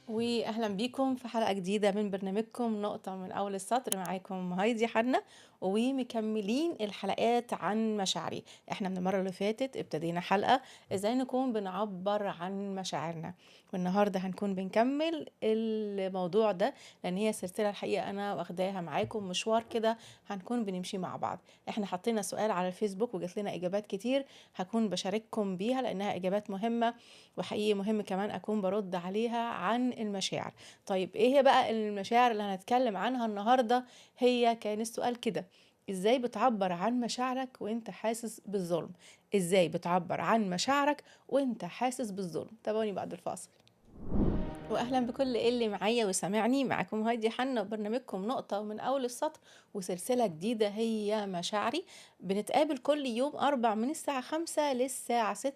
واهلا بيكم في حلقة جديدة من برنامجكم نقطة من اول السطر. معاكم هايدي حنا ومكملين الحلقات عن مشاعري. احنا من المرة اللي فاتت ابتدينا حلقة ازاي نكون بنعبر عن مشاعرنا، والنهاردة هنكون بنكمل الموضوع ده لان هي سلسلة الحقيقة انا واخداها معاكم مشوار كده هنكون بنمشي مع بعض. احنا حطينا سؤال على الفيسبوك وجات لنا اجابات كتير هكون بشارككم بيها لانها اجابات مهمة، وحقيقي مهم كمان أكون برد عليها عن المشاعر. طيب إيه هي بقى المشاعر اللي هنتكلم عنها النهاردة؟ هي كان السؤال كده: إزاي بتعبر عن مشاعرك وإنت حاسس بالظلم؟ إزاي بتعبر عن مشاعرك وإنت حاسس بالظلم؟ تابعوني بعد الفاصل. واهلا بكل اللي معايا وسامعني. معاكم هايدي حنا وبرنامجكم نقطة من اول السطر وسلسلة جديدة هي مشاعري. بنتقابل كل يوم اربع من الساعة 5 للساعة 6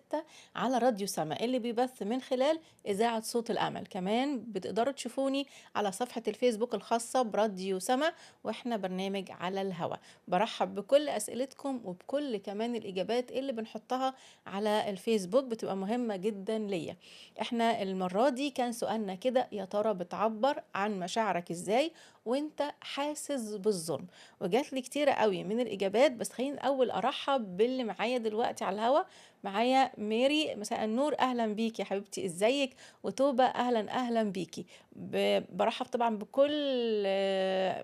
على راديو سما اللي بيبث من خلال اذاعة صوت الامل. كمان بتقدروا تشوفوني على صفحة الفيسبوك الخاصة براديو سما واحنا برنامج على الهوا. برحب بكل اسئلتكم وبكل كمان الاجابات اللي بنحطها على الفيسبوك، بتبقى مهمة جدا ليا. احنا المرة دي كان سؤالنا كده: يا ترى بتعبر عن مشاعرك ازاي وانت حاسس بالظلم؟ وجات لي كتيرة قوي من الاجابات، بس خليني الاول ارحب باللي معايا دلوقتي على الهوا. معايا ميري، مساء النور، اهلا بيكي يا حبيبتي، ازيك؟ وتوبة اهلا اهلا بيكي. برحب طبعا بكل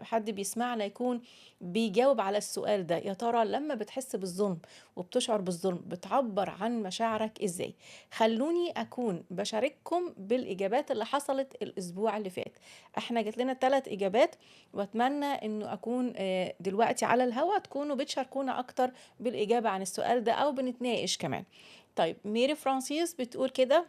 حد بيسمعنا يكون بيجاوب على السؤال ده: يا ترى لما بتحس بالظلم وبتشعر بالظلم بتعبر عن مشاعرك ازاي؟ خلوني أكون بشارككم بالإجابات اللي حصلت الأسبوع اللي فات. احنا جات لنا 3 إجابات، وأتمنى أنه أكون دلوقتي على الهوا تكونوا بتشاركونا أكتر بالإجابة عن السؤال ده أو بنتناقش كمان. طيب ميري فرانسيس بتقول كده: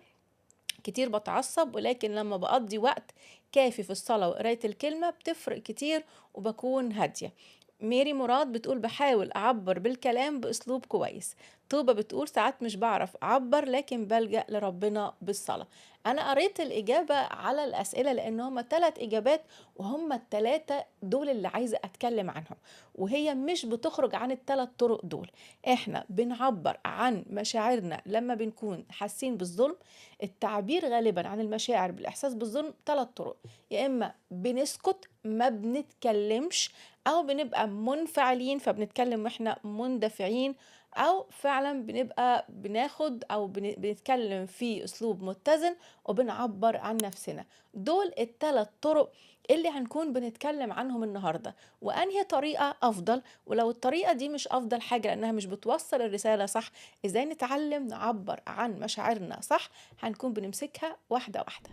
كتير بتعصب ولكن لما بقضي وقت كافي في الصلاة وقراية الكلمة بتفرق كتير وبكون هادية. ميري مراد بتقول: بحاول أعبر بالكلام بأسلوب كويس. طوبة بتقول: ساعات مش بعرف أعبر لكن بلجأ لربنا بالصلاة. أنا قريت الإجابة على الأسئلة لأن هما 3 إجابات، وهما ال3 دول اللي عايزة أتكلم عنهم، وهي مش بتخرج عن ال3 طرق دول. إحنا بنعبر عن مشاعرنا لما بنكون حاسين بالظلم. التعبير غالبا عن المشاعر بالإحساس بالظلم 3 طرق: يا إما بنسكت ما بنتكلمش، أو بنبقى منفعلين فبنتكلم وإحنا مندفعين، أو فعلا بنبقى بناخد أو بنتكلم في أسلوب متزن وبنعبر عن نفسنا. دول ال3 طرق اللي هنكون بنتكلم عنهم النهاردة. وأنهي طريقة أفضل؟ ولو الطريقة دي مش أفضل حاجة لأنها مش بتوصل الرسالة صح، إزاي نتعلم نعبر عن مشاعرنا صح؟ هنكون بنمسكها واحدة واحدة.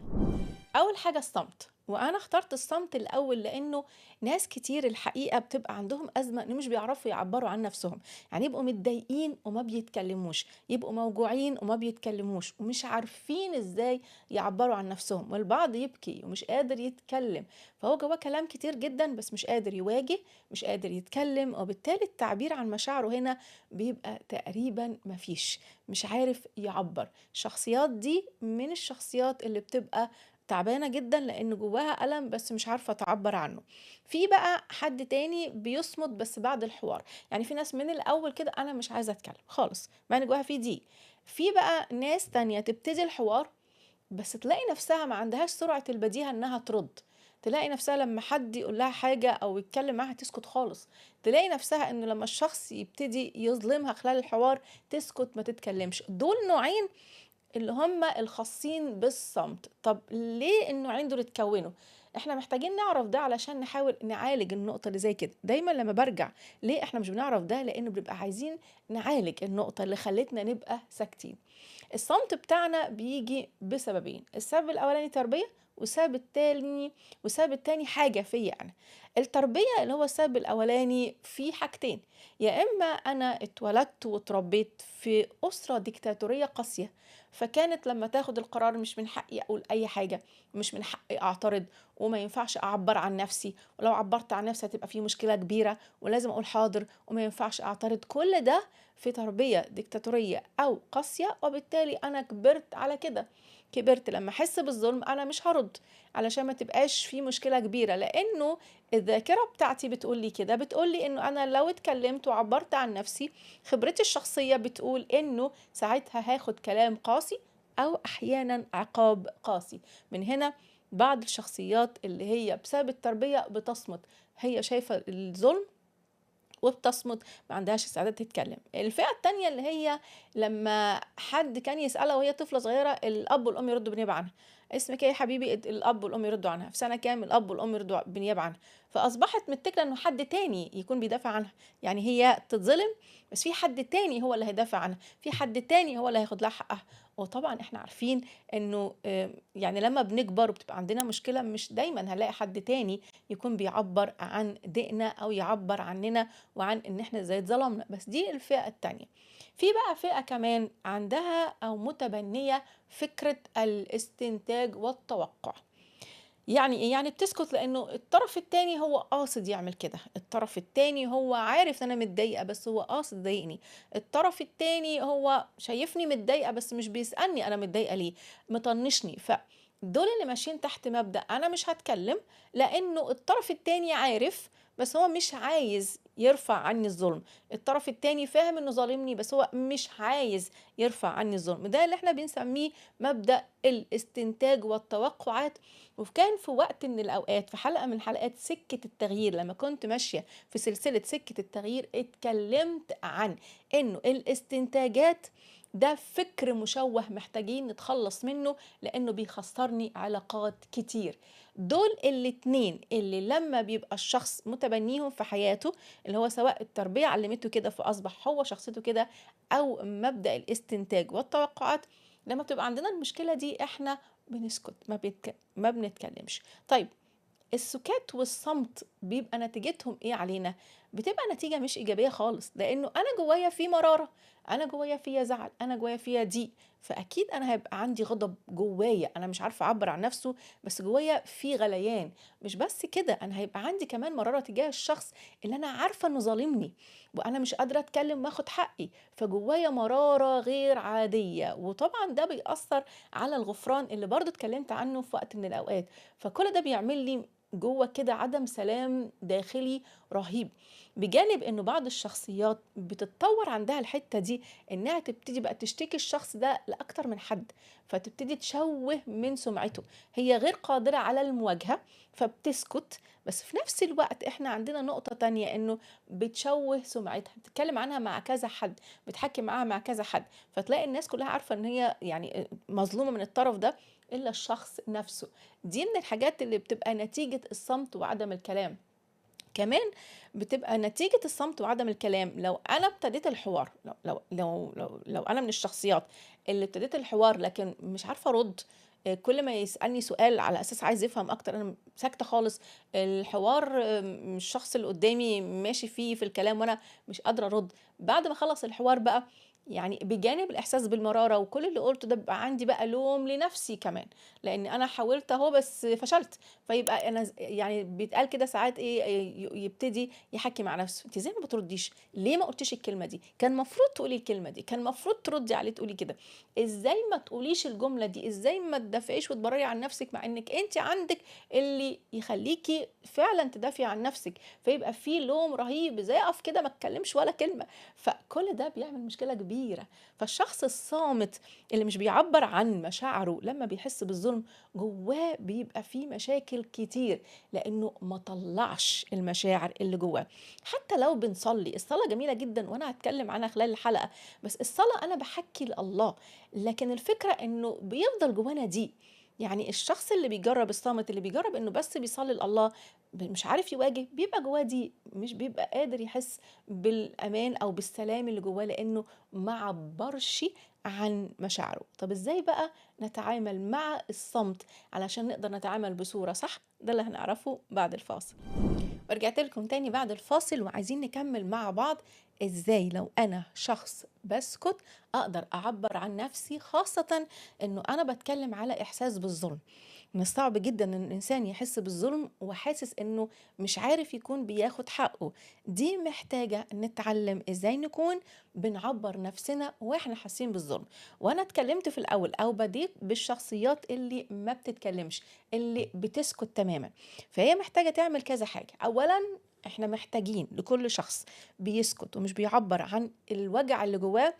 أول حاجة الصمت، وأنا اخترت الصمت الأول لأنه ناس كتير الحقيقة بتبقى عندهم أزمة إنه مش بيعرفوا يعبروا عن نفسهم. يعني يبقوا متضايقين وما بيتكلموش، يبقوا موجوعين وما بيتكلموش، ومش عارفين إزاي يعبروا عن نفسهم، والبعض يبكي ومش قادر يتكلم. فهو جواه كلام كتير جدا بس مش قادر يواجه، مش قادر يتكلم، وبالتالي التعبير عن مشاعره هنا بيبقى تقريبا مفيش، مش عارف يعبر. الشخصيات دي من الشخصيات اللي بتبقى تعبانة جدا لأن جواها ألم بس مش عارفة تعبر عنه. في بقى حد تاني بيصمت بس بعد الحوار، يعني في ناس من الأول كده أنا مش عايزة أتكلم خالص مع إن جواها في دي. في بقى ناس تانية تبتدي الحوار بس تلاقي نفسها ما عندهاش سرعة البديهة إنها ترد، تلاقي نفسها لما حد يقول لها حاجة أو يتكلم معاها تسكت خالص، تلاقي نفسها إنه لما الشخص يبتدي يظلمها خلال الحوار تسكت ما تتكلمش. دول نوعين اللي هم الخاصين بالصمت. طب ليه النوعين دول اتكونوا؟ احنا محتاجين نعرف ده علشان نحاول نعالج النقطة اللي زي كده. دايما لما برجع ليه احنا مش بنعرف ده، لانه بنبقى عايزين نعالج النقطة اللي خلتنا نبقى ساكتين. الصمت بتاعنا بيجي بسببين: السبب الاولاني تربية، والسبب التاني حاجة فيا أنا. التربية اللي هو السبب الأولاني في حاجتين: يا إما أنا اتولدت واتربيت في أسرة ديكتاتورية قاسية، فكانت لما تاخد القرار مش من حقي أقول أي حاجة، مش من حقي أعترض، وما ينفعش أعبر عن نفسي، ولو عبرت عن نفسي هتبقى في مشكلة كبيرة ولازم أقول حاضر وما ينفعش أعترض. كل ده في تربية ديكتاتورية أو قاسية، وبالتالي أنا كبرت على كده. كبرت لما أحس بالظلم أنا مش هرد علشان ما تبقاش في مشكلة كبيرة، لأنه الذاكرة بتاعتي بتقول لي كده، بتقول لي إنه أنا لو اتكلمت وعبرت عن نفسي خبرتي الشخصية بتقول إنه ساعتها هاخد كلام قاسي أو أحيانا عقاب قاسي. من هنا بعض الشخصيات اللي هي بسبب التربية بتصمت، هي شايفة الظلم وبتصمت، ما عندهاش استعداد تتكلم. الفئة التانية اللي هي لما حد كان يسألها وهي طفلة صغيرة الأب والأم يردوا بالنيابة عنها. اسمك ايه يا حبيبي؟ الأب والأم يردوا عنها. في سنة كام؟ الأب والأم يردوا بالنيابة عنها. فأصبحت متكلة إنه حد تاني يكون بيدافع عنها. يعني هي تتظلم بس في حد تاني هو اللي هيدافع عنها، في حد تاني هو اللي هياخد لها حقها. وطبعا احنا عارفين انه يعني لما بنكبر وبتبقى عندنا مشكلة مش دايما هنلاقي حد تاني يكون بيعبر عن ضيقنا او يعبر عننا وعن ان احنا ازاي اتظلمنا. بس دي الفئة التانية. في بقى فئة كمان عندها او متبنية فكرة الاستنتاج والتوقع. يعني ايه؟ يعني بتسكت لانه الطرف التاني هو قاصد يعمل كده، الطرف التاني هو عارف ان انا متضايقة بس هو قاصد يضايقني، الطرف التاني هو شايفني متضايقة بس مش بيسألني انا متضايقة ليه، مطنشني. فدول اللي ماشيين تحت مبدأ انا مش هتكلم لانه الطرف التاني عارف بس هو مش عايز يرفع عني الظلم، الطرف التاني فاهم انه ظالمني بس هو مش عايز يرفع عني الظلم. ده اللي احنا بنسميه مبدأ الاستنتاج والتوقعات. وكان في وقت من الأوقات في حلقة من حلقات سكة التغيير، لما كنت ماشية في سلسلة سكة التغيير، اتكلمت عن إنه الاستنتاجات ده فكر مشوه محتاجين نتخلص منه لأنه بيخسرني علاقات كتير. دول الاتنين اللي لما بيبقى الشخص متبنيهم في حياته، اللي هو سواء التربية علمته كده فأصبح هو شخصيته كده، أو مبدأ الاستنتاج والتوقعات، لما بتبقى عندنا المشكلة دي احنا بنسكت، ما بنتكلمش. طيب السكات والصمت بيبقى نتيجتهم ايه علينا؟ بتبقى نتيجة مش ايجابية خالص، لانه انا جوايا في مرارة، انا جوايا فيا زعل، انا جوايا فيا ضيق، فاكيد انا هيبقى عندي غضب جوايا انا مش عارفة اعبر عن نفسه بس جوايا في غليان. مش بس كده، انا هيبقى عندي كمان مرارة تجاه الشخص اللي انا عارفة انه ظالمني وانا مش قادرة اتكلم واخد حقي، فجوايا مرارة غير عادية. وطبعا ده بيأثر على الغفران اللي برضو اتكلمت عنه في وقت من الاوقات. فكل ده بيعمل لي جوه كده عدم سلام داخلي رهيب. بجانب انه بعض الشخصيات بتتطور عندها الحتة دي انها تبتدي بقى تشتكي الشخص ده لاكتر من حد، فتبتدي تشوه من سمعته. هي غير قادرة على المواجهة فبتسكت، بس في نفس الوقت احنا عندنا نقطة تانية انه بتشوه سمعتها، بتتكلم عنها مع كذا حد، بتحكي معاها مع كذا حد، فتلاقي الناس كلها عارفة ان هي يعني مظلومة من الطرف ده الا الشخص نفسه. دي من الحاجات اللي بتبقى نتيجة الصمت وعدم الكلام. كمان بتبقى نتيجة الصمت وعدم الكلام لو أنا ابتديت الحوار، لو أنا من الشخصيات اللي ابتديت الحوار لكن مش عارفة أرد. كل ما يسألني سؤال على أساس عايز يفهم أكتر أنا ساكتة خالص. الحوار الشخص اللي قدامي ماشي فيه في الكلام وأنا مش قادرة أرد. بعد ما خلص الحوار بقى، يعني بجانب الإحساس بالمرارة وكل اللي قلته ده بيبقى عندي بقى لوم لنفسي كمان، لأن أنا حاولت أهو بس فشلت. فيبقى انا يعني بيتقال كده ساعات ايه، يبتدي يحكي مع نفسه، انت ازاي ما بترديش؟ ليه ما قلتيش الكلمه دي؟ كان المفروض تقولي الكلمه دي، كان المفروض تردي عليه تقولي كده. ازاي ما تقوليش الجمله دي؟ ازاي ما تدافعيش وتبرري عن نفسك مع انك انت عندك اللي يخليكي فعلا تدافعي عن نفسك؟ فيبقى في لوم رهيب، ازاي اقف كده ما اتكلمش ولا كلمه؟ فكل ده بيعمل مشكله كبيره. فالشخص الصامت اللي مش بيعبر عن مشاعره لما بيحس بالظلم جواه بيبقى فيه مشاكل كتير، لانه ما طلعش المشاعر اللي جواه. حتى لو بنصلي، الصلاة جميلة جدا وانا هتكلم عنها خلال الحلقة، بس الصلاة انا بحكي لله، لكن الفكرة انه بيفضل جوانا دي. يعني الشخص اللي بيجرب الصامت، اللي بيجرب انه بس بيصلي لله مش عارف يواجه، بيبقى جواه دي، مش بيبقى قادر يحس بالامان او بالسلام اللي جواه لانه ما عبرش عن مشاعره. طب ازاي بقى نتعامل مع الصمت علشان نقدر نتعامل بصورة صح؟ ده اللي هنعرفه بعد الفاصل. ورجعت لكم تاني بعد الفاصل وعايزين نكمل مع بعض ازاي لو انا شخص بسكت اقدر اعبر عن نفسي، خاصة انه انا بتكلم على احساس بالظلم. من الصعب جدا ان الانسان يحس بالظلم وحاسس انه مش عارف يكون بياخد حقه. دي محتاجة نتعلم ازاي نكون بنعبر نفسنا واحنا حاسين بالظلم. وانا اتكلمت في الاول او بديت بالشخصيات اللي ما بتتكلمش، اللي بتسكت تماما. فهي محتاجة تعمل كذا حاجة. اولا احنا محتاجين لكل شخص بيسكت ومش بيعبر عن الوجع اللي جواه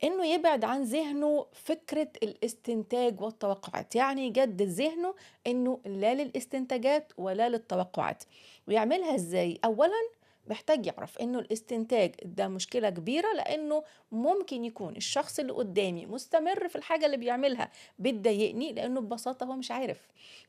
إنه يبعد عن ذهنه فكرة الاستنتاج والتوقعات، يعني يجدد ذهنه إنه لا للاستنتاجات ولا للتوقعات. ويعملها إزاي؟ أولًا محتاج يعرف إنه الاستنتاج ده مشكلة كبيرة، لإنه ممكن يكون الشخص اللي قدامي مستمر في الحاجة اللي بيعملها بتضايقني، لإنه ببساطة هو مش عارف،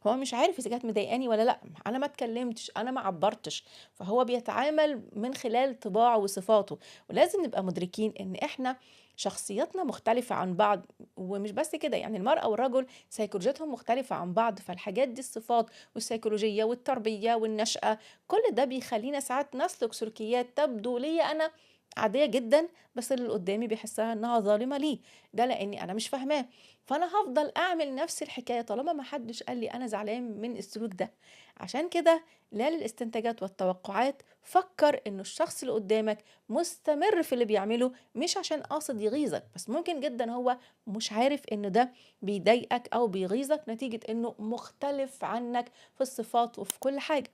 هو مش عارف إذا كانت مضايقاني والّا لأ، أنا ما اتكلمتش، أنا ما عبّرتش، فهو بيتعامل من خلال طباعه وصفاته. ولازم نبقى مدركين إن إحنا شخصياتنا مختلفة عن بعض، ومش بس كده، يعني المرأة والرجل سيكولوجيتهم مختلفة عن بعض، فالحاجات دي الصفات والسيكولوجية والتربية والنشأة كل ده بيخلينا ساعات نسلك سلوكيات تبدو لي أنا عادية جدا، بس اللي قدامي بيحسها إنها ظالمة ليه، ده لأني أنا مش فاهماه. فأنا هفضل أعمل نفس الحكاية طالما ما حدش قال لي أنا زعلان من السلوك ده. عشان كده لا للاستنتاجات والتوقعات، فكر إنه الشخص اللي قدامك مستمر في اللي بيعمله مش عشان قاصد يغيظك، بس ممكن جدا هو مش عارف ان ده بيضايقك او بيغيظك نتيجة انه مختلف عنك في الصفات وفي كل حاجة.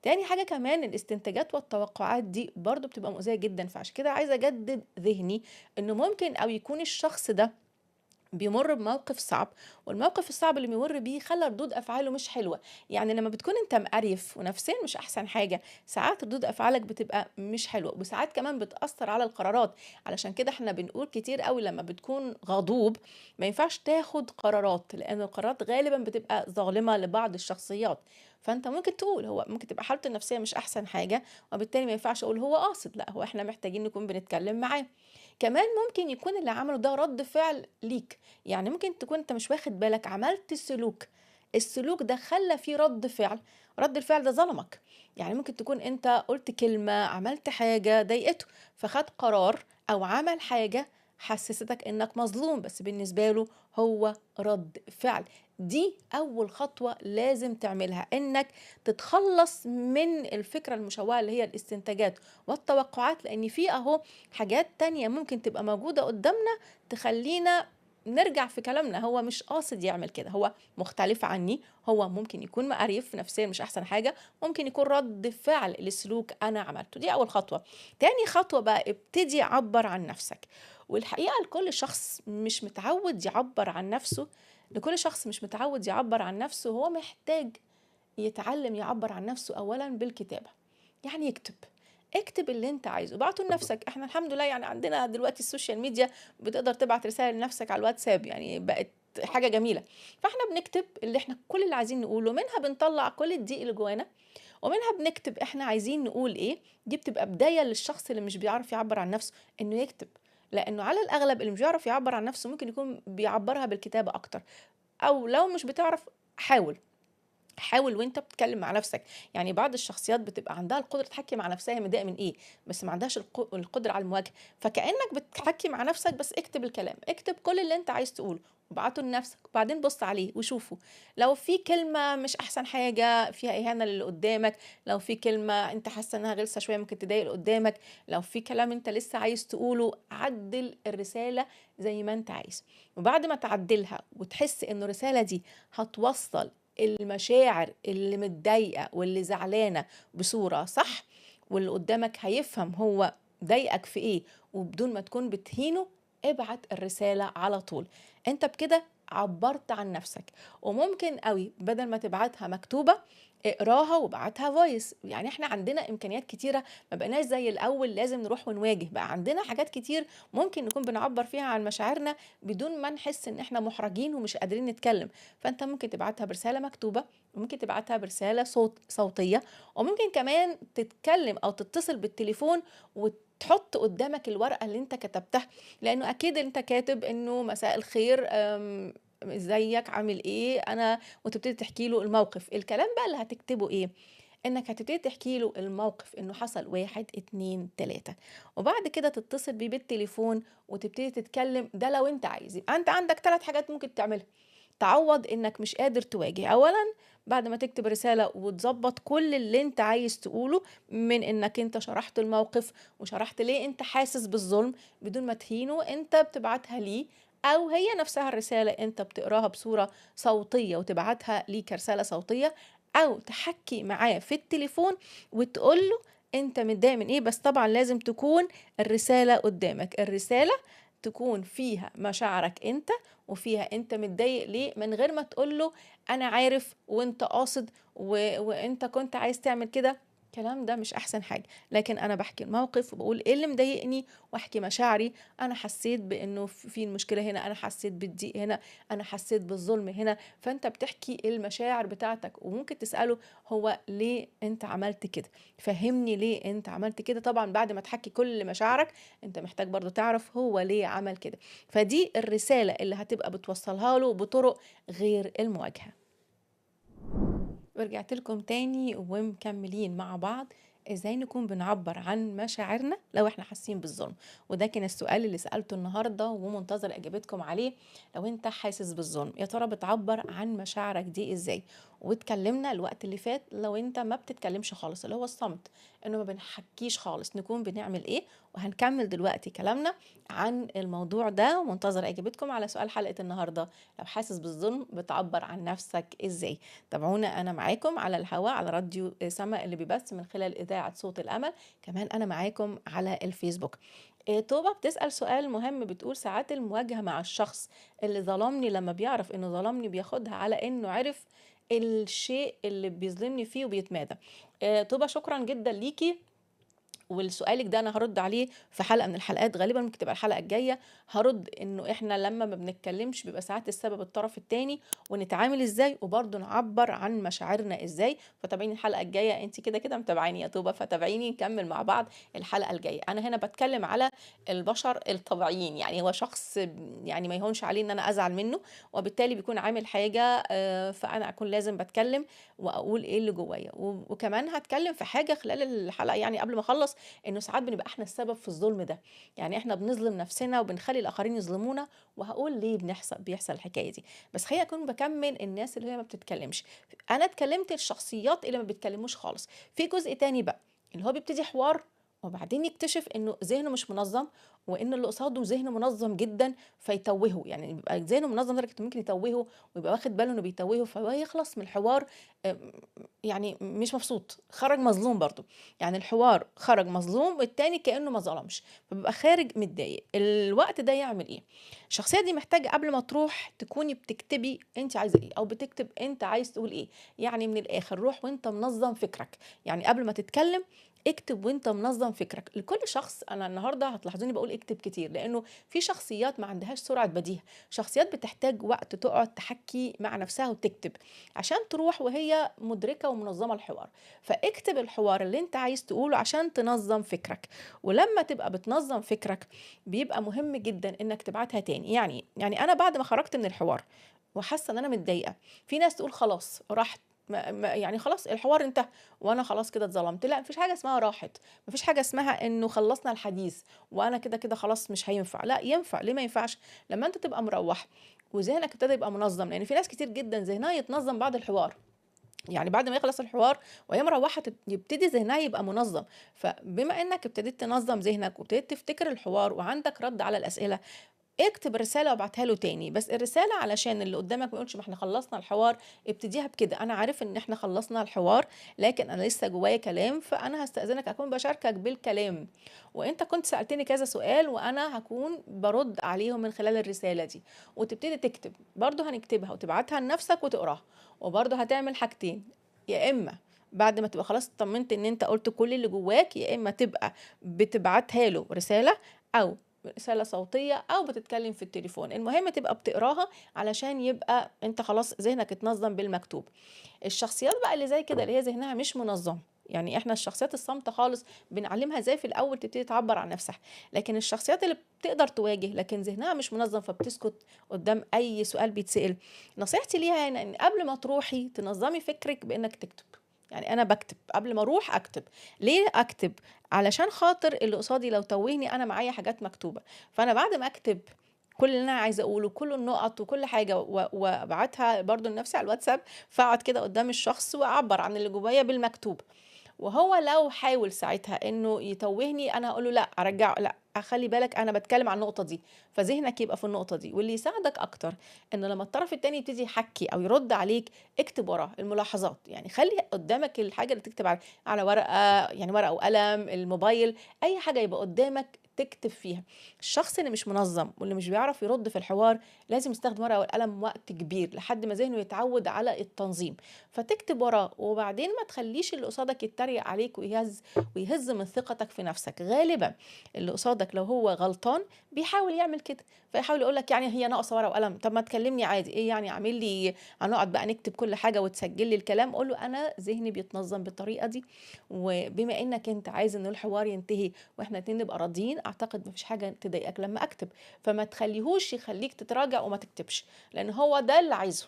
تاني حاجة كمان الاستنتاجات والتوقعات دي برضو بتبقى مؤذية جدا، فعشان كده عايزة اجدد ذهني انه ممكن او يكون الشخص ده بيمر بموقف صعب، والموقف الصعب اللي بيمر بيه خلى ردود افعاله مش حلوه. يعني لما بتكون انت مقريف ونفسيا مش احسن حاجه، ساعات ردود افعالك بتبقى مش حلوه، وساعات كمان بتاثر على القرارات. علشان كده احنا بنقول كتير قوي لما بتكون غضوب ما ينفعش تاخد قرارات، لان القرارات غالبا بتبقى ظالمه لبعض الشخصيات. فانت ممكن تقول هو ممكن تبقى حالته النفسيه مش احسن حاجه، وبالتالي ما ينفعش اقول هو قاصد، لا هو احنا محتاجين نكون بنتكلم معاه. كمان ممكن يكون اللي عمله ده رد فعل ليك، يعني ممكن تكون انت مش واخد بالك عملت سلوك، السلوك ده خلى فيه رد فعل، رد الفعل ده ظلمك. يعني ممكن تكون انت قلت كلمة عملت حاجة ضايقته، فخد قرار او عمل حاجة حسستك انك مظلوم، بس بالنسبة له هو رد فعل. دي اول خطوة لازم تعملها، انك تتخلص من الفكرة المشوهة اللي هي الاستنتاجات والتوقعات، لان في اهو حاجات تانية ممكن تبقى موجودة قدامنا تخلينا نرجع في كلامنا. هو مش قاصد يعمل كده، هو مختلف عني، هو ممكن يكون مقريف نفسيا مش احسن حاجة، ممكن يكون رد فعل لسلوك انا عملته. دي اول خطوة. تاني خطوة بقى ابتدي عبر عن نفسك. والحقيقة لكل شخص مش متعود يعبر عن نفسه، لكل شخص مش متعود يعبر عن نفسه هو محتاج يتعلم يعبر عن نفسه اولا بالكتابة. يعني اكتب اللي انت عايزه وبعته لنفسك. احنا الحمد لله يعني عندنا دلوقتي السوشيال ميديا، بتقدر تبعت رسالة لنفسك على الواتساب، يعني بقت حاجة جميلة. فاحنا بنكتب اللي احنا كل اللي عايزين نقوله، منها بنطلع كل الضيق اللي جوانا، ومنها بنكتب احنا عايزين نقول ايه. دي بتبقى بداية للشخص اللي مش بيعرف يعبر عن نفسه انه يكتب، لانه على الاغلب اللي مش بيعرف يعبر عن نفسه ممكن يكون بيعبرها بالكتابة اكتر. او لو مش بتعرف، حاول وانت بتتكلم مع نفسك. يعني بعض الشخصيات بتبقى عندها القدره تحكي مع نفسها هي متضايقه من ايه، بس ما عندهاش القدره على المواجهه. فكانك بتحكي مع نفسك، بس اكتب الكلام، اكتب كل اللي انت عايز تقوله وابعته لنفسك، وبعدين بص عليه وشوفه. لو في كلمه مش احسن حاجه فيها اهانه للي قدامك، لو في كلمه انت حاسه انها غلسه شويه ممكن تضايق اللي قدامك، لو في كلام انت لسه عايز تقوله، عدل الرساله زي ما انت عايز. وبعد ما تعدلها وتحس ان الرساله دي هتوصل المشاعر اللي متضايقة واللي زعلانة بصورة صح، واللي قدامك هيفهم هو ضايقك في ايه، وبدون ما تكون بتهينه، ابعت الرسالة على طول. انت بكده عبرت عن نفسك. وممكن قوي بدل ما تبعتها مكتوبة، اقراها وابعتها فويس. يعني احنا عندنا امكانيات كتيرة، ما بقناش زي الاول لازم نروح ونواجه، بقى عندنا حاجات كتير ممكن نكون بنعبر فيها عن مشاعرنا بدون ما نحس ان احنا محرجين ومش قادرين نتكلم. فانت ممكن تبعتها برسالة مكتوبة، وممكن تبعتها برسالة صوتية، وممكن كمان تتكلم او تتصل بالتليفون وتحط قدامك الورقة اللي انت كتبتها، لانه اكيد انت كاتب انه مساء الخير، ازيك عامل ايه انا، وتبتدي تحكي له الموقف. الكلام بقى اللي هتكتبه ايه؟ انك هتبتدي تحكي له الموقف انه حصل واحد اتنين تلاتة، وبعد كده تتصل بيه بالتليفون وتبتدي تتكلم. ده لو انت عايز، يبقى انت عندك 3 حاجات ممكن تعملها تعوض انك مش قادر تواجه. اولا، بعد ما تكتب رسالة وتظبط كل اللي انت عايز تقوله، من انك انت شرحت الموقف وشرحت ليه انت حاسس بالظلم بدون ما تهينه، انت بتبعتها ليه، او هي نفسها الرسالة انت بتقراها بصورة صوتية وتبعتها ليه كرسالة صوتية، او تحكي معاه في التليفون وتقوله انت متضايق من ايه. بس طبعا لازم تكون الرسالة قدامك، الرسالة تكون فيها مشاعرك أنت، وفيها أنت متضايق ليه، من غير ما تقول له أنا عارف وأنت قاصد وأنت كنت عايز تعمل كده. الكلام ده مش أحسن حاجة، لكن أنا باحكي الموقف وباقول إيه اللي مضايقني واحكي مشاعري. أنا حسيت بإنه في المشكلة هنا، أنا حسيت بالضيق هنا، أنا حسيت بالظلم هنا. فأنت بتحكي المشاعر بتاعتك، وممكن تسأله هو ليه أنت عملت كده؟ فهّمني ليه أنت عملت كده. طبعًا بعد ما تحكي كل مشاعرك، أنت محتاج برضه تعرف هو ليه عمل كده. فدي الرسالة اللي هتبقى بتوصّلها له بطرق غير المواجهة. ورجعت لكم تاني ومكملين مع بعض ازاي نكون بنعبر عن مشاعرنا لو احنا حاسين بالظلم. وده كان السؤال اللي سألته النهاردة ومنتظر اجابتكم عليه. لو انت حاسس بالظلم يا ترى بتعبر عن مشاعرك دي ازاي؟ واتكلمنا الوقت اللي فات لو انت ما بتتكلمش خالص، اللي هو الصمت، انه ما بنحكيش خالص، نكون بنعمل ايه. وهنكمل دلوقتي كلامنا عن الموضوع ده، ومنتظر اجابتكم على سؤال حلقة النهاردة. لو حاسس بالظلم بتعبر عن نفسك ازاي؟ تابعونا، أنا معاكم على الهواء على راديو سما اللي بيبث من خلال إذاعة صوت الأمل. كمان أنا معاكم على الفيسبوك. طوبة بتسأل سؤال مهم، بتقول ساعات المواجهة مع الشخص اللي ظلمني لما بيعرف إنه ظلمني بياخدها على إنه عرف الشيء اللي بيظلمني فيه وبيتمادى. طوبة شكرا جدا ليكي. ولسؤالِك ده أنا هارُد عليه في حلقة من الحلقات، غالبًا ممكن تبقى الحلقة الجاية. هارُد إنه إحنا لمّا ما بنتكلّمش بيبقى ساعات السبب الطرف التاني، ونتعامل إزاي، وبرضه نعبّر عن مشاعرنا إزاي. فتابعيني الحلقة الجاية، أنتِ كده متابعاني يا طوبة، فتابعيني نكمّل مع بعض الحلقة الجاية. أنا هنا باتكلّم على البشر الطبيعيين، يعني هو شخص يعني ما يهونش عليه إن أنا أزعل منّه، وبالتالي بيكون عامل حاجة فأنا أكون لازم باتكلّم وأقول إيه اللي جوّايا. وكمان هاتكلّم في حاجة خلال الحلقة يعني قبل ما أخلّص، إنه ساعات بنبقى إحنا السبب في الظلم ده. يعني إحنا بنظلم نفسنا وبنخلّي الآخرين يظلمونا، وهاقول ليه بيحصل الحكاية دي. بس خلّيني أكون باكمّل الناس اللي هي ما بتتكلمش. أنا اتكلمت الشخصيات اللي ما بيتكلموش خالص. في جزء تاني بقى، اللي هو بيبتدي حوار وبعدين يكتشف إنه ذهنه مش منظم، وإن اللي قصاده ذهنه منظم جدًا فيتوّهه. يعني بيبقى ذهنه منظم لدرجة إنه ممكن يتوّهه، ويبقى واخد باله إنه بيتوّهه، فهو يخلص من الحوار آمم، يعني مش مبسوط، خرج مظلوم برضه. يعني الحوار خرج مظلوم والتاني كأنه ما ظلمش، فبيبقى خارج متضايق. الوقت ده يعمل إيه؟ الشخصية دي محتاجة قبل ما تروح تكوني بتكتبي أنتِ عايزة إيه، أو بتكتب أنت عايز تقول إيه. يعني من الآخر روح وأنت منظم فكرك. يعني قبل ما تتكلم اكتب وأنت منظم فكرك. لكل شخص، أنا النهارده هتلاحظوني باقول اكتب كتير، لأنه في شخصيات ما عندهاش سرعة بديهة، شخصيات بتحتاج وقت تقعد تحكي مع نفسها وتكتب عشان تروح وهي مدركة ومنظمة الحوار. فاكتب الحوار اللي انت عايز تقوله عشان تنظم فكرك. ولما تبقى بتنظم فكرك بيبقى مهم جدا انك تبعتها تاني. يعني انا بعد ما خرجت من الحوار وحاسه ان انا متضايقه، في ناس تقول خلاص راحت، يعني خلاص الحوار انتهى وانا خلاص كده اتظلمت. لا، مفيش حاجه اسمها راحت، مفيش حاجه اسمها انه خلصنا الحديث وانا كده خلاص مش هينفع. لا، ينفع. ليه ما ينفعش؟ لما انت تبقى مروح وذهنك ابتدى يبقى منظم، لان في ناس كتير جدا ذهنها يتنظم بعد الحوار. يعني بعد ما يخلص الحوار وهي مروّحة يبتدي ذهنها يبقى منظّم. فبما إنّك ابتديت تنظّم ذهنك وابتديت تفتكر الحوار وعندك رَد على الأسئلة، اكتب الرسالة وابعتها له تاني. بس الرسالة علشان اللي قدّامك ما يقولش ما إحنا خلّصنا الحوار، ابتديها بكده: أنا عارف إن إحنا خلّصنا الحوار، لكن أنا لسه جوايا كلام، فأنا هاستأذنك أكون باشاركك بالكلام، وأنت كنت سألتني كذا سؤال وأنا هاكون بارُد عليهم من خلال الرسالة دي. وتبتدي تكتب، برضه هنكتبها وتبعتها لنفسك وتقراها. وبرضه هتعمل حاجتين: يا إما بعد ما تبقى خلاص اتطمنت إن أنت قُلت كل اللي جواك، يا إما تبقى بتبعتها له رسالة، أو رسالة صوتية، أو بتتكلم في التليفون. المهم تبقى بتقراها علشان يبقى أنت خلاص ذهنك اتنظم بالمكتوب. الشخصيات بقى اللي زي كده اللي هي ذهنها مش منظم، يعني احنا الشخصيات الصامتة خالص بنعلمها ازاي في الاول تبتدي تعبر عن نفسها. لكن الشخصيات اللي بتقدر تواجه لكن ذهنها مش منظم فبتسكت قدام اي سؤال بيتسأل، نصيحتي ليها هنا ان قبل ما تروحي تنظمي فكرك بانك تكتب. يعني انا بكتب قبل ما اروح اكتب. ليه اكتب؟ علشان خاطر اللي قصادي لو توهني انا معايا حاجات مكتوبة. فانا بعد ما اكتب كل اللي انا عايزه اقوله، كل النقط وكل حاجه، وابعتها برضو لنفسي على الواتساب، فاقعد كده قدام الشخص واعبر عن اللي جوايا بالمكتوب. وهو لو حاول ساعتها انه يتوهني انا هقول له لا، ارجعه، لا خلي بالك انا بتكلم عن النقطه دي. فذهنك يبقى في النقطه دي. واللي يساعدك اكتر ان لما الطرف التاني يبتدي يحكي او يرد عليك، اكتب وراه الملاحظات. يعني خلي قدامك الحاجه اللي تكتب على ورقه، يعني ورقه وقلم، الموبايل، اي حاجه يبقى قدامك تكتب فيها. الشخص اللي مش منظم واللي مش بيعرف يرد في الحوار لازم يستخدم ورقة والقلم وقت كبير لحد ما ذهنه يتعود على التنظيم، فتكتب وراه وبعدين ما تخليش اللي قصادك يتريق عليك ويهز من ثقتك في نفسك. غالبا اللي قصادك لو هو غلطان بيحاول يعمل كده، فيحاول يقول لك يعني هي ناقصه ورقه وقلم، طب ما تكلمني عادي، ايه يعني عامل لي هنقعد بقى نكتب كل حاجه وتسجل لي الكلام؟ قول له انا ذهني بيتنظم بالطريقه دي، وبما انك انت عايز ان الحوار ينتهي واحنا اتنين نبقى راضيين، اعتقد مفيش حاجه تضايقك لما اكتب، فما تخليهوش يخليك تتراجع وما تكتبش، لان هو ده اللي عايزه.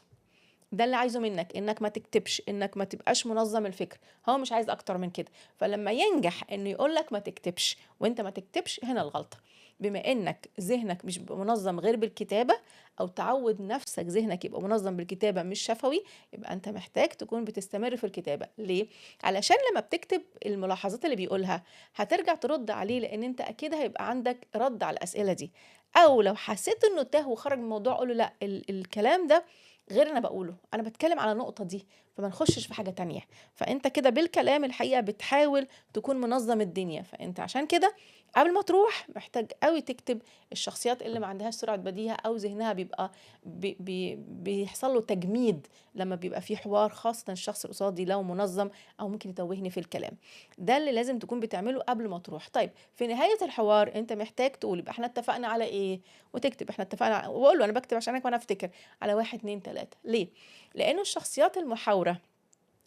ده اللي عايزه منك، انك ما تكتبش، انك ما تبقاش منظم الفكر. هو مش عايز اكتر من كده. فلما ينجح انه يقولك ما تكتبش وانت ما تكتبش، هنا الغلطة. بما انك ذهنك مش بيبقى منظم غير بالكتابة، او تعود نفسك ذهنك يبقى منظم بالكتابة مش شفوي، يبقى انت محتاج تكون بتستمر في الكتابة. ليه؟ علشان لما بتكتب الملاحظات اللي بيقولها هترجع ترد عليه، لان انت اكيد هيبقى عندك رد على الاسئلة دي. او لو حسيت انه تاه وخرج من الموضوع، قوله لا، الكلام ده غير انا بقوله، انا بتكلم على النقطة دي، فما نخشش في حاجة تانية. فانت كده بالكلام الحقيقة بتحاول تكون منظم الدنيا. فانت عشان كده قبل ما تروح محتاج قوي تكتب. الشخصيات اللي ما عندهاش سرعة بديهة او ذهنها بيبقى بيحصل له تجميد لما بيبقى في حوار، خاصة الشخص القصادي لو منظم او ممكن يتوهني في الكلام. ده اللي لازم تكون بتعمله قبل ما تروح. طيب في نهاية الحوار انت محتاج تقول يبقى احنا اتفقنا على ايه، وتكتب احنا اتفقنا واقول له انا بكتب عشانك وانا افتكر على واحد اتنين تلاتة. ليه؟ لأنه الشخصيات المحاورة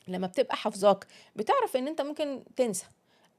لما بتبقى حافظاك بتعرف ان انت ممكن تنسى،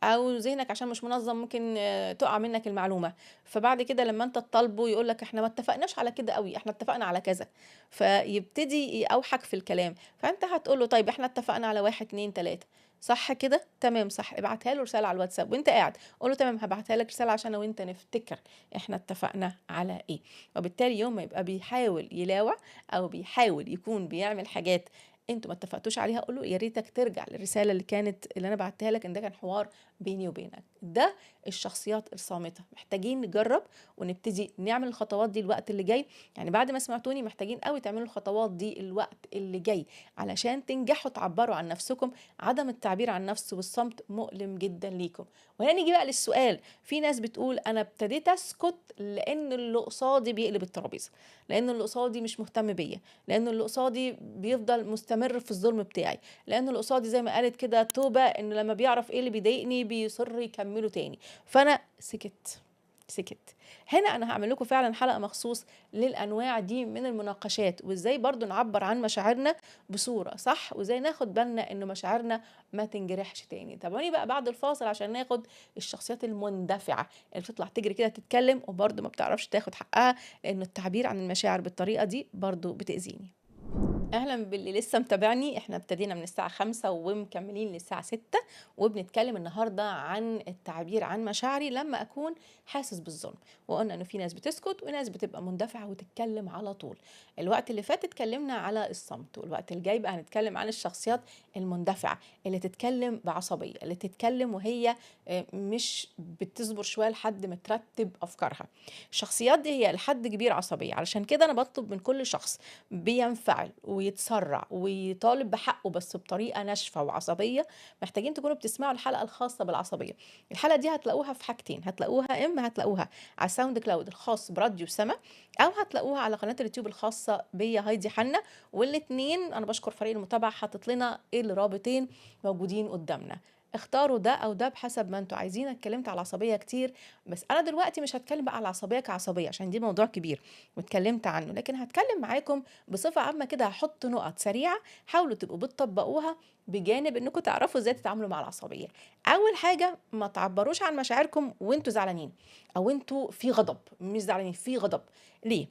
او ذهنك عشان مش منظم ممكن تقع منك المعلومة. فبعد كده لما انت تطالبه يقول لك احنا ما اتفقناش على كده قوي، احنا اتفقنا على كذا، فيبتدي يوحك في الكلام. فانت هتقول له طيب احنا اتفقنا على واحد اتنين تلاتة، صح كده؟ تمام صح. ابعتها له رسالة على الواتساب وانت قاعد، قول له تمام هبعتها لك رسالة عشان انا وانت نفتكر احنا اتفقنا على ايه. وبالتالي يوم ما يبقى بيحاول يلاوع او بيحاول يكون بيعمل حاجات انتوا ما اتفقتوش عليها، قول له يا ريتك ترجع للرساله اللي انا بعتها لك، ان ده كان حوار بيني وبينك. ده الشخصيات الصامته. محتاجين نجرب ونبتدي نعمل الخطوات دي الوقت اللي جاي. يعني بعد ما سمعتوني محتاجين قوي تعملوا الخطوات دي الوقت اللي جاي علشان تنجحوا تعبروا عن نفسكم. عدم التعبير عن نفسه والصمت مؤلم جدا ليكم. وهنا نيجي بقى للسؤال. في ناس بتقول انا ابتديت اسكت لان اللي قصادي بيقلب الترابيزه، لان اللي قصادي مش مهتم بيا، لان اللي قصادي بيفضل مستمر في الظلم بتاعي، لان اللي قصادي زي ما قالت كده توبة انه لما بيعرف ايه اللي بيضايقني بيصر يكمله تاني. فانا سكت. هنا انا هعمل لكم فعلا حلقة مخصوص للانواع دي من المناقشات، وازاي برضو نعبر عن مشاعرنا بصورة صح، وازاي ناخد بالنا ان مشاعرنا ما تنجرحش تاني. تابعوني بقى بعد الفاصل عشان ناخد الشخصيات المندفعة اللي بتطلع تجري كده تتكلم وبرضو ما بتعرفش تاخد حقها، لان التعبير عن المشاعر بالطريقة دي برضو بتأذيني. اهلا باللي لسه متابعني. احنا ابتدينا من الساعة 5 ومكملين للساعة 6، وبنتكلم النهاردة عن التعبير عن مشاعري لما اكون حاسس بالظلم. وقلنا انه في ناس بتسكت وناس بتبقى مندفعة وتتكلم على طول. الوقت اللي فات اتكلمنا على الصمت، والوقت الجاي بقى هنتكلم عن الشخصيات المندفعة اللي تتكلم بعصبية، اللي تتكلم وهي مش بتصبر شوية لحد ما ترتب افكارها. الشخصيات دي هي لحد كبير عصبية. علشان كده انا بطلب من كل شخص بينفعل ويتسرع ويطالب بحقه بس بطريقة ناشفة وعصبية، محتاجين تكونوا بتسمعوا الحلقة الخاصة بالعصبية. الحلقة دي هتلاقوها في حاجتين، هتلاقوها على ساوند كلاود الخاص براديو سما، او هتلاقوها على قناة اليوتيوب الخاصة بيا هايدي حنا. والاتنين انا بشكر فريق المتابعة حاطط لنا الرابطين موجودين قدامنا. اختاروا ده او ده بحسب ما انتوا عايزين. اتكلمت على العصبيه كتير، بس انا دلوقتي مش هتكلم بقى على العصبيه كعصبيه عشان دي موضوع كبير واتكلمت عنه، لكن هتكلم معاكم بصفه عامه كده. هحط نقط سريعه حاولوا تبقوا بتطبقوها، بجانب انكم تعرفوا ازاي تتعاملوا مع العصبيه. اول حاجه، ما تعبروش عن مشاعركم وانتوا زعلانين او انتوا في غضب. مش زعلانين، في غضب. ليه؟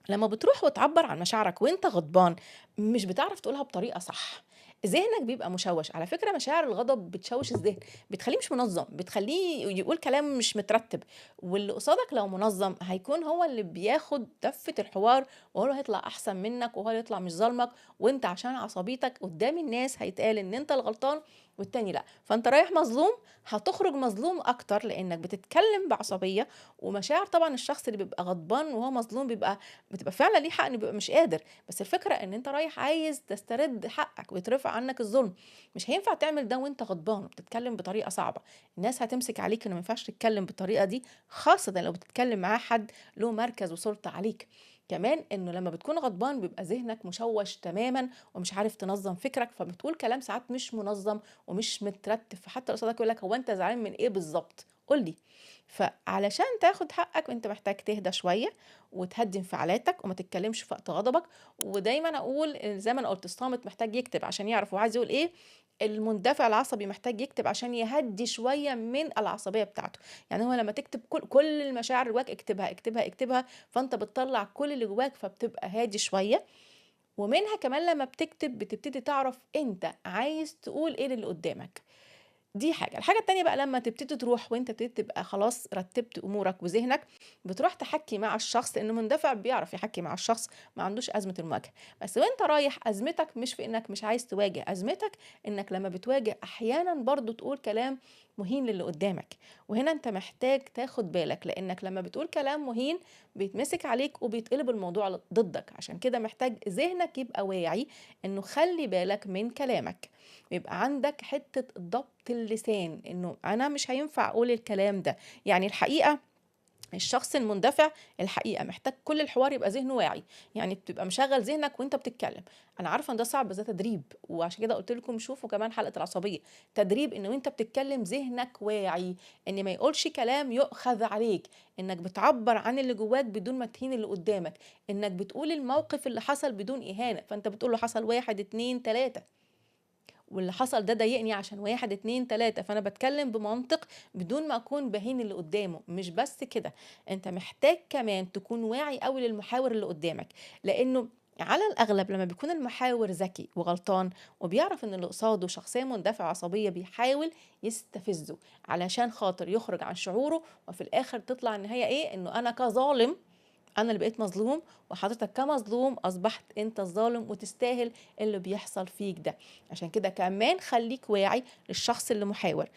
لما بتروح وتعبر عن مشاعرك وانت غضبان مش بتعرف تقولها بطريقة صح، ذهنك بيبقى مشوش. على فكرة مشاعر الغضب بتشوش الذهن، بتخليه مش منظم، بتخليه يقول كلام مش مترتب. واللي قصادك لو منظم هيكون هو اللي بياخد دفة الحوار، وهو اللي هيطلع احسن منك، وهو اللي يطلع مش ظالمك. وانت عشان عصبيتك قدام الناس هيتقال ان انت الغلطان، والتاني لأ، فأنت رايح مظلوم، هتخرج مظلوم أكتر لإنك بتتكلم بعصبية، ومشاعر طبعًا الشخص اللي بيبقى غضبان وهو مظلوم بتبقى فعلًا ليه حق إنه بيبقى مش قادر، بس الفكرة إن أنت رايح عايز تسترد حقك ويترفع عنك الظلم، مش هينفع تعمل ده وأنت غضبان وبتتكلم بطريقة صعبة، الناس هتمسك عليك إنه ما ينفعش تتكلم بالطريقة دي، خاصةً لو بتتكلم معاه حد له مركز وسُلطة عليك، كمان إنه لمّا بتكون غضبان بيبقى ذهنك مشوّش تمامًا ومش عارف تنظّم فكرك، فبتقول كلام ساعات مش منظّم ومش مترتب، فحتى اللي قصادك يقول لك هو أنت زعلان من إيه بالضبط؟ قُل لي. فعلشان تاخد حقك أنت محتاج تهدى شوية، وتهدّي انفعالاتك وما تتكلمش في وقت غضبك، ودايمًا أقول زي ما أنا قُلت الصامت محتاج يكتب عشان يعرف هو عايز يقول إيه، المندفع العصبي محتاج يكتب عشان يهدّي شوية من العصبية بتاعته، يعني هو لمّا تكتب كل المشاعر اللي جواك اكتبها، اكتبها، اكتبها، فأنت بتطلّع كل اللي جواك فبتبقى هادي شوية، ومنها كمان لمّا بتكتب بتبتدي تعرف أنت عايز تقول إيه للي قدّامك. دي حاجة، الحاجة التانية بقى لمّا تبتدي تروح وأنت ابتديت تبقى خلاص رتّبت أمورك وذهنك، بتروح تحكّي مع الشخص لإنه مندفع بيعرف يحكّي مع الشخص، ما عندوش أزمة المواجهة، بس وأنت رايح أزمتك مش في إنك مش عايز تواجه، أزمتك إنك لمّا بتواجه أحيانًا برضه تقول كلام مهين للي قدّامك، وهنا أنت محتاج تاخد بالك، لإنك لمّا بتقول كلام مهين بيتمسك عليك وبيتقلب الموضوع ضدك، عشان كده محتاج ذهنك يبقى واعي إنه خلّي بالك من كلامك. ويبقى عندك حتة ضبط اللسان إنه أنا مش هينفع أقول الكلام ده، يعني الحقيقة الشخص المندفع الحقيقة محتاج كل الحوار يبقى ذهنه واعي، يعني بتبقى مشغل ذهنك وانت بتتكلم. انا عارفة ان ده صعب بس ده تدريب، وعشان كده قلت لكم شوفوا كمان حلقة العصبية، تدريب ان وانت بتتكلم ذهنك واعي، ان ما يقولش كلام يؤخذ عليك، انك بتعبر عن اللي جواك بدون ما تهين اللي قدامك، انك بتقول الموقف اللي حصل بدون اهانة، فانت بتقول له حصل واحد اتنين تلاتة واللي حصل ده ضايقني عشان 1، 2، 3 فأنا باتكلم بمنطق بدون ما أكون باهين اللي قدّامه، مش بس كده، أنت محتاج كمان تكون واعي أوي للمحاور اللي قدّامك، لإنه على الأغلب لمّا بيكون المحاور ذكي وغلطان وبيعرف إن اللي قصاده شخصية مندفعة عصبية بيحاول يستفزه علشان خاطر يخرج عن شعوره، وفي الآخر تطلع النهاية إيه، إنه أنا كظالم أنا اللي بقيت مظلوم وحضرتك كمظلوم أصبحت أنت الظالم وتستاهل اللي بيحصل فيك ده. عشان كده كمان خليك واعي للشخص اللي محاور.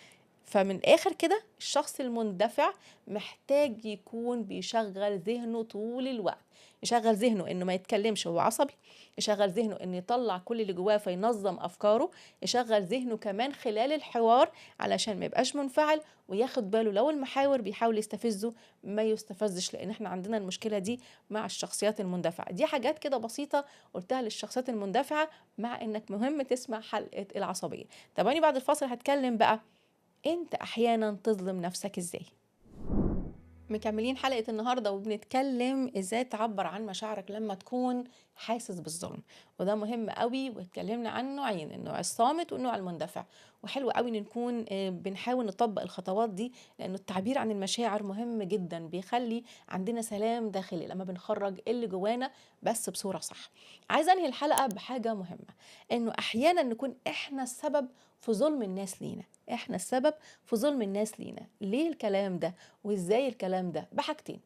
فمن الآخر كده الشخص المندفع محتاج يكون بيشغل ذهنه طول الوقت، يشغل ذهنه إنه ما يتكلمش وهو عصبي، يشغل ذهنه إنه يطلع كل اللي جواه فينظم أفكاره، يشغل ذهنه كمان خلال الحوار علشان ما يبقاش منفعل، وياخد باله لو المحاور بيحاول يستفزه ما يستفزش، لأن احنا عندنا المشكلة دي مع الشخصيات المندفعة. دي حاجات كده بسيطة قلتها للشخصيات المندفعة، مع إنك مهم تسمع حلقة العصبية. طب بعد الفاصل هتكلم بقى أنت أحيانًا تظلم نفسك إزاي؟ مكملين حلقة النهارده وبنتكلم ازاي تعبر عن مشاعرك لما تكون حاسس بالظلم، وده مهم قوي، واتكلمنا عن نوعين، النوع الصامت والنوع المندفع، وحلو قوي ان نكون بنحاول نطبق الخطوات دي، لانه التعبير عن المشاعر مهم جدا، بيخلي عندنا سلام داخلي لما بنخرج اللي جوانا بس بصورة صح. عايزة انهي الحلقة بحاجة مهمة، انه احيانا نكون احنا السبب في ظلم الناس لينا، احنا السبب في ظلم الناس لينا. ليه الكلام ده وإزاي الكلام ده؟ بحاجتين،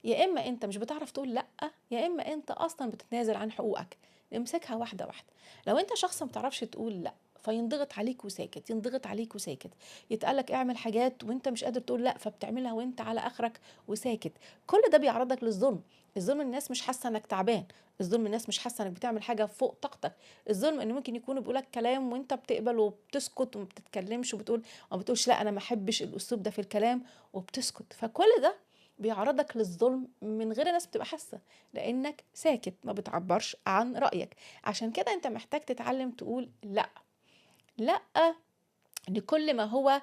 يا إما أنت مش بتعرف تقول لأ، يا إما أنت أصلًا بتتنازل عن حقوقك، امسكها واحدة واحدة. لو أنت شخص ما بتعرفش تقول لأ، فينضغط عليك وساكت، ينضغط عليك وساكت، يتقال لك اعمل حاجات وأنت مش قادر تقول لأ، فبتعملها وأنت على آخرك وساكت، كل ده بيعرضك للظلم. الظلم الناس مش حاسة إنك تعبان، الظلم الناس مش حاسة إنك بتعمل حاجة فوق طاقتك، الظلم إن ممكن يكونوا بيقولوا لك كلام وأنت بتقبل وبتسكت وما بتتكلمش وبتقول ما بتقولش لأ أنا ما أحبش الأسلوب ده في الكلام وبتسكت، فكل ده بيعرضك للظلم من غير الناس بتبقى حاسة، لأنك ساكت ما بتعبرش عن رأيك. عشان كده انت محتاج تتعلم تقول لأ، لأ لكل ما هو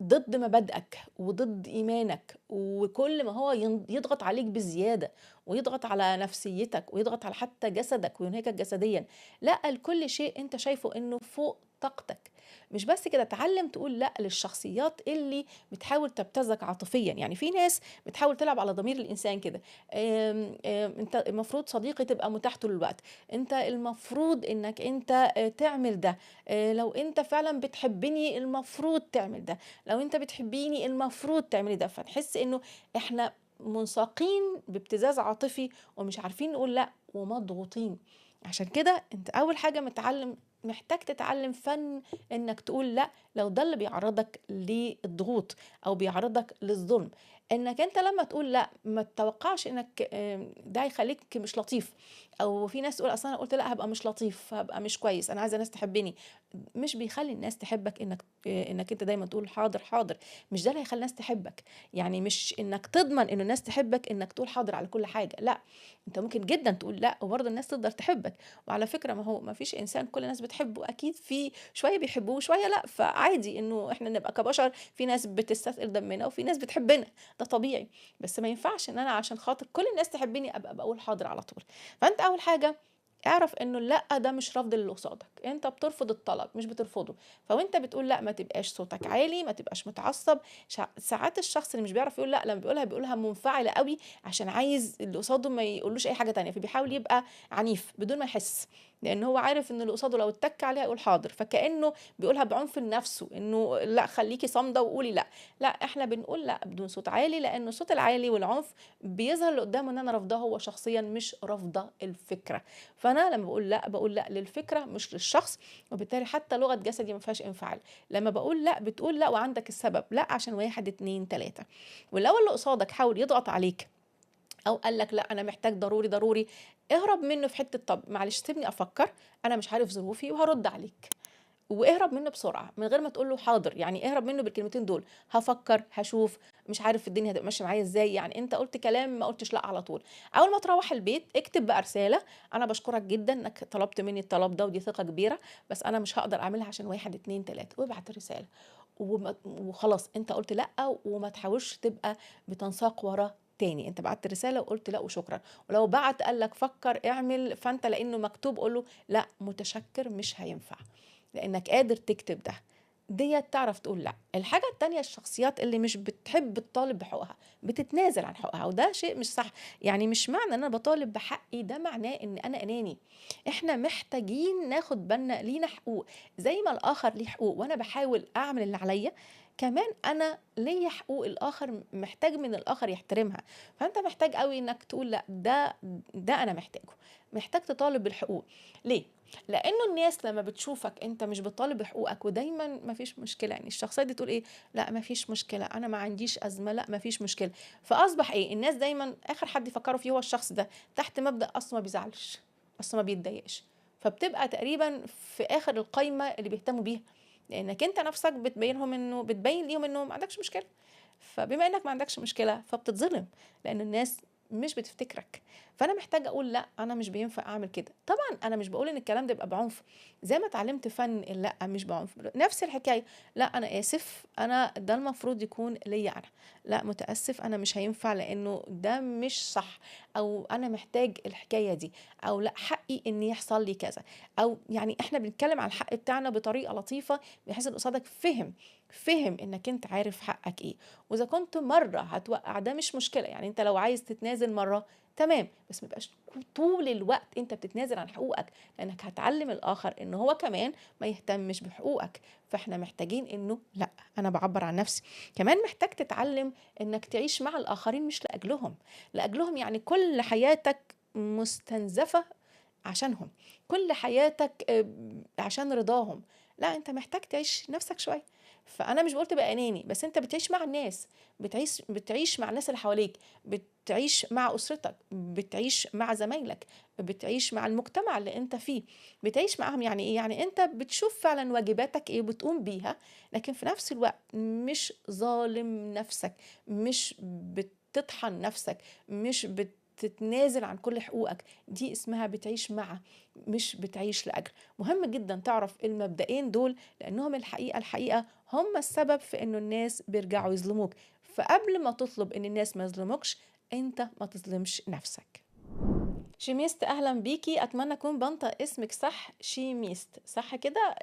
ضد مبادئك وضد إيمانك، وكل ما هو يضغط عليك بزيادة ويضغط على نفسيتك ويضغط على حتى جسدك وينهكك جسديا، لا لكل شيء انت شايفه انه فوق طاقتك. مش بس كده، تعلم تقول لا للشخصيات اللي بتحاول تبتزك عاطفيا، يعني في ناس بتحاول تلعب على ضمير الانسان كده، انت المفروض صديقي تبقى متاح طول الوقت، انت المفروض انك انت تعمل ده، لو انت فعلا بتحبني المفروض تعمل ده، لو انت بتحبيني المفروض تعملي ده، فنحس انه احنا منساقين بابتزاز عاطفي ومش عارفين نقول لا ومضغوطين. عشان كده انت اول حاجة متعلم محتاج تتعلم فن إنك تقول لأ، لو ده اللي بيعرّضك للضغوط أو بيعرّضك للظلم، إنك أنت لمّا تقول لأ، ما تتوقعش إنك ده هيخلّيك مش لطيف، أو في ناس تقول أصل أنا قُلت لأ هابقى مش لطيف، هابقى مش كويس، أنا عايزة ناس تحبّني، مش بيخلّي الناس تحبّك إنك أنت دايمًا تقول حاضر، حاضر، مش ده اللي هيخلّي الناس تحبّك، يعني مش إنك تضمن إنه الناس تحبّك إنك تقول حاضر على كل حاجة، لأ، أنت ممكن جدًا تقول لأ، وبرضه الناس تقدر تحبّك. وعلى فكرة ما فيش إنسان كل الناس بتحبه، أكيد في شوية بيحبوه وشوية لأ، فعادي إنه إحنا نبقى كبشر في ناس بتستثقل دمنا وفي ناس بتحبنا، ده طبيعي، بس ما ينفعش إن أنا عشان خاطر كل الناس تحبني أبقى باقول حاضر على طول. فأنت أول حاجة اعرف إنه الأ ده مش رفض للي قصادك، أنت بترفض الطلب مش بترفضه، فوأنت بتقول لأ ما تبقاش صوتك عالي، ما تبقاش متعصب، ساعات الشخص اللي مش بيعرف يقول لأ لما بيقولها منفعل أوي عشان عايز اللي قصاده ما يقولوش أي حاجة تانية، فبيحاول يبقى عنيف بدون ما يحس. لأن هو عارف إن اللي قصاده لو اتّك عليها هيقول حاضر، فكأنه بيقولها بعنف لنفسه، إنه لأ خلّيكِ صامدة وقولي لأ، لأ إحنا بنقول لأ بدون صوت عالي، لأن الصوت العالي والعنف بيظهر اللي قدّامه إن أنا رافضاه هو شخصيًا مش رافضة الفكرة، فأنا لمّا باقول لأ، باقول لأ للفكرة مش للشخص، وبالتالي حتى لغة جسدي ما فيهاش انفعال، لمّا باقول لأ بتقول لأ وعندك السبب، لأ عشان 1، 2، 3 ولو اللي قصادك حاول يضغط عليك أو قال لك لأ أنا محتاج ضروري، ضروري، اهرب منه في حتّة طَب معلش سيبني أفكّر، أنا مش عارف ظروفي وهارُد عليك. واهرب منه بسرعة من غير ما تقول له حاضر، يعني اهرب منه بالكلمتين دول، هافكّر، هاشوف، مش عارف الدنيا هتبقى ماشية معايا إزاي، يعني أنت قُلت كلام ما قُلتش لأ على طول. أول ما تروّح البيت اكتب بقى رسالة، أنا باشكرك جدًا إنك طلبت منّي الطلب ده ودي ثقة كبيرة، بس أنا مش هاقدر أعملها عشان 1، 2، 3 وابعت الرسالة. وخلاص أنت قُلت لأ وما تحاولش تبقى بتنساق وراه تاني، أنت بعتّ رسالة وقُلت لأ وشكرًا، ولو بعت قال لك فكّر، اعمل، فأنت لإنه مكتوب قُل له لأ متشكر مش هينفع. لإنك قادر تكتب ده، ديّة تعرف تقول لأ. الحاجة التانية الشخصيات اللي مش بتحب تطالب بحقوقها، بتتنازل عن حقوقها وده شيء مش صح، يعني مش معنى إن أنا باطالب بحقي ده معناه إن أنا أناني، إحنا محتاجين ناخد بالنا لينا حقوق، زي ما الآخر ليه حقوق وأنا باحاول أعمل اللي عليَّ، كمان أنا ليّا حقوق الآخر محتاج من الآخر يحترمها، فأنت محتاج أوي إنك تقول لأ ده أنا محتاجه، محتاج تطالب بالحقوق، ليه؟ لإنه الناس لمّا بتشوفك أنت مش بتطالب بحقوقك ودايمًا ما فيش مشكلة، يعني الشخصية دي تقول إيه، لأ ما فيش مشكلة، أنا ما عنديش أزمة، لأ ما فيش مشكلة، فأصبح إيه، الناس دايمًا آخر حد يفكّروا فيه هو الشخص ده، تحت مبدأ أصله ما بيزعلش، أصله ما بيتضايقش، فبتبقى تقريبًا في آخر القايمة اللي بيهتموا بيها، لإنك أنت نَفْسك بتبيّن ليهم إنه ما عندكش مشكلة، فبما إنك ما عندكش مشكلة فبتتظلم، لإن الناس مش بتفتكرك. فأنا محتاجة أقول لأ، أنا مش بينفع أعمل كده. طبعًا أنا مش باقول إن الكلام ده يبقى بعنف، زي ما اتعلمت فن اللأ مش بعنف، نفس الحكاية، لأ أنا آسف، أنا ده المفروض يكون ليّا أنا، لأ متأسف أنا مش هينفع لإنه ده مش صح، أو أنا محتاج الحكاية دي، أو لأ حقي إن يحصل لي كذا، أو يعني إحنا بنتكلم عن الحق بتاعنا بطريقة لطيفة بحيث اللي قصادك فِهم إنك أنت عارف حقك إيه، وإذا كنت مرّة هتوقّع ده مش مشكلة، يعني أنت لو عايز تتنازل مرّة تمام، بس ما يبقاش طول الوقت أنت بتتنازل عن حقوقك، لأنك هتعلّم الآخر إن هو كمان ما يهتمش بحقوقك، فإحنا محتاجين إنه لأ، أنا باعبّر عن نفسي، كمان محتاج تتعلّم إنك تعيش مع الآخرين مش لأجلهم، لأجلهم يعني كل حياتك مستنزفة عشانهم، كل حياتك عشان رضاهم، لأ أنت محتاج تعيش نفسك شوية، فأنا مش باقول تبقى أناني، بس أنت بتعيش مع الناس، بتعيش مع الناس اللي حواليك، بتعيش مع أسرتك، بتعيش مع زمايلك، بتعيش مع المجتمع اللي أنت فيه، بتعيش معاهم يعني إيه؟ يعني أنت بتشوف فعلًا واجباتك إيه وبتقوم بيها، لكن في نفس الوقت مش ظالم نفسك، مش بتطحن نفسك، مش بتتنازل عن كل حقوقك، دي اسمها بتعيش مع، مش بتعيش لأجل. مهم جدًا تعرف المبدئين دول لأنهم الحقيقة هم السبب في إنه الناس بيرجعوا يظلموك، فقبل ما تطلب إن الناس ما يظلموكش أنت ما تظلمش نفسك. شيميست أهلًا بيكِ، أتمنى أكون بانطق اسمِك صح، شيميست صح كده؟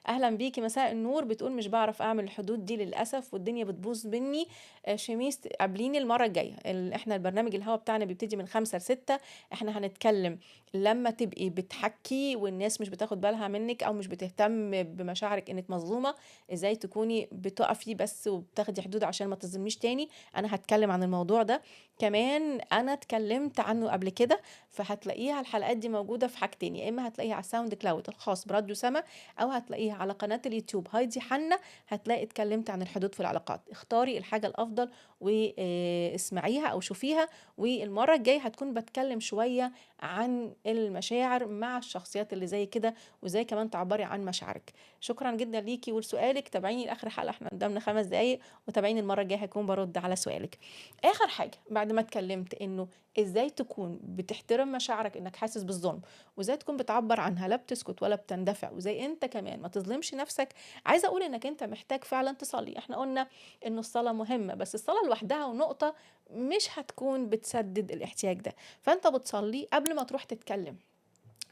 أهلًا بيكِ، مساء النور، بتقول مش باعرف أعمل الحدود دي للأسف والدنيا بتبوظ مني، شيميست قابليني المرة الجاية، إحنا البرنامج الهوا بتاعنا بيبتدي من 17:00 ل18:00 إحنا هنتكلم لمّا تبقي بتحكّي والناس مش بتاخد بالها منِّك أو مش بتهتم بمشاعرِك إنِّك مظلومة، إزاي تكوني بتقفي بس وبتاخدي حدود عشان ما تظلميش تاني، أنا هاتكلم عن الموضوع ده، كمان أنا اتكلمت عنه قبل كده فهتلاقيها الحلقات دي موجودة في حاجتين، يا إما هتلاقيها على الساوند كلاود الخاص براديو سما، أو هتلاقيها على قناة اليوتيوب هايدي حنا. هتلاقي اتكلمت عن الحدود في العلاقات. اختاري الحاجة الأفضل واسمعيها أو شوفيها. والمرة الجاية هتكون بتكلم شوية عن المشاعر مع الشخصيات اللي زي كده، وازاي كمان تعبري عن مشاعرك. شكرا جدا ليكي ولسؤالك. تابعيني لاخر حلقه، احنا قدامنا 5 دقايق، وتابعيني المره الجايه هكون برد على سؤالك. اخر حاجه بعد ما اتكلمت انه ازاي تكون بتحترم مشاعرك انك حاسس بالظلم، وازاي تكون بتعبر عنها لا بتسكت ولا بتندفع، وازاي انت كمان ما تظلمش نفسك، عايزه اقول انك انت محتاج فعلا تصلي. احنا قلنا انه الصلاه مهمه، بس الصلاه لوحدها ونقطه مش هتكون بتسدد الاحتياج ده. فانت بتصلي قبل ما تروح تتكلم،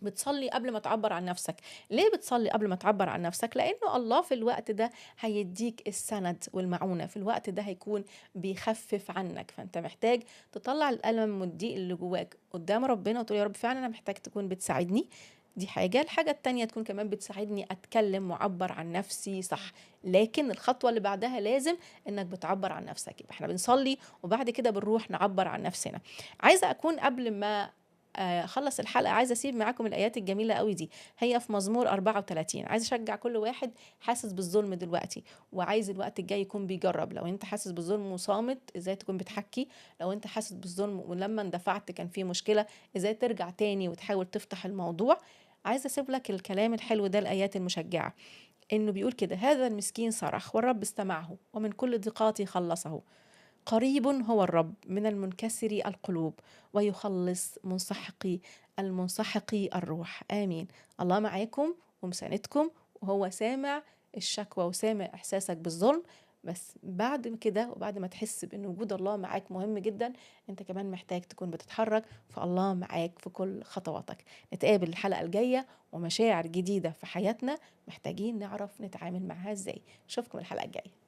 بتصلي قبل ما تعبر عن نفسك. ليه بتصلي قبل ما تعبر عن نفسك؟ لأنه الله في الوقت ده هيديك السند والمعونة، في الوقت ده هيكون بيخفف عنك. فأنت محتاج تطلع الألم والضيق اللي جواك قدام ربنا، وتقول يا رب فعلا أنا محتاج تكون بتساعدني. دي حاجة. الحاجة التانية تكون كمان بتساعدني أتكلم وأعبر عن نفسي صح. لكن الخطوة اللي بعدها لازم إنك بتعبر عن نفسك. يبقى احنا بنصلي وبعد كده بنروح نعبر عن نفسنا. عايزة أكون قبل ما اخلص الحلقه عايزه اسيب معاكم الايات الجميله قوي دي. هي في مزمور 34. عايزه اشجع كل واحد حاسس بالظلم دلوقتي، وعايز الوقت الجاي يكون بيجرب. لو انت حاسس بالظلم وصامت، ازاي تكون بتحكي؟ لو انت حاسس بالظلم ولما اندفعت كان في مشكله، ازاي ترجع تاني وتحاول تفتح الموضوع؟ عايزه اسيب لك الكلام الحلو ده، الايات المشجعه. انه بيقول كده: هذا المسكين صرخ والرب استمعه، ومن كل ضيقاته خلصه. قريب هو الرب من المنكسر القلوب، ويخلص المنسحقي الروح. آمين. الله معاكم ومساندكم، وهو سامع الشكوى وسامع إحساسك بالظلم. بس بعد كده وبعد ما تحس بأن وجود الله معاك مهم جدا، انت كمان محتاج تكون بتتحرك، فالله معاك في كل خطواتك. نتقابل الحلقة الجاية ومشاعر جديدة في حياتنا محتاجين نعرف نتعامل معها ازاي. اشوفكم الحلقة الجاية.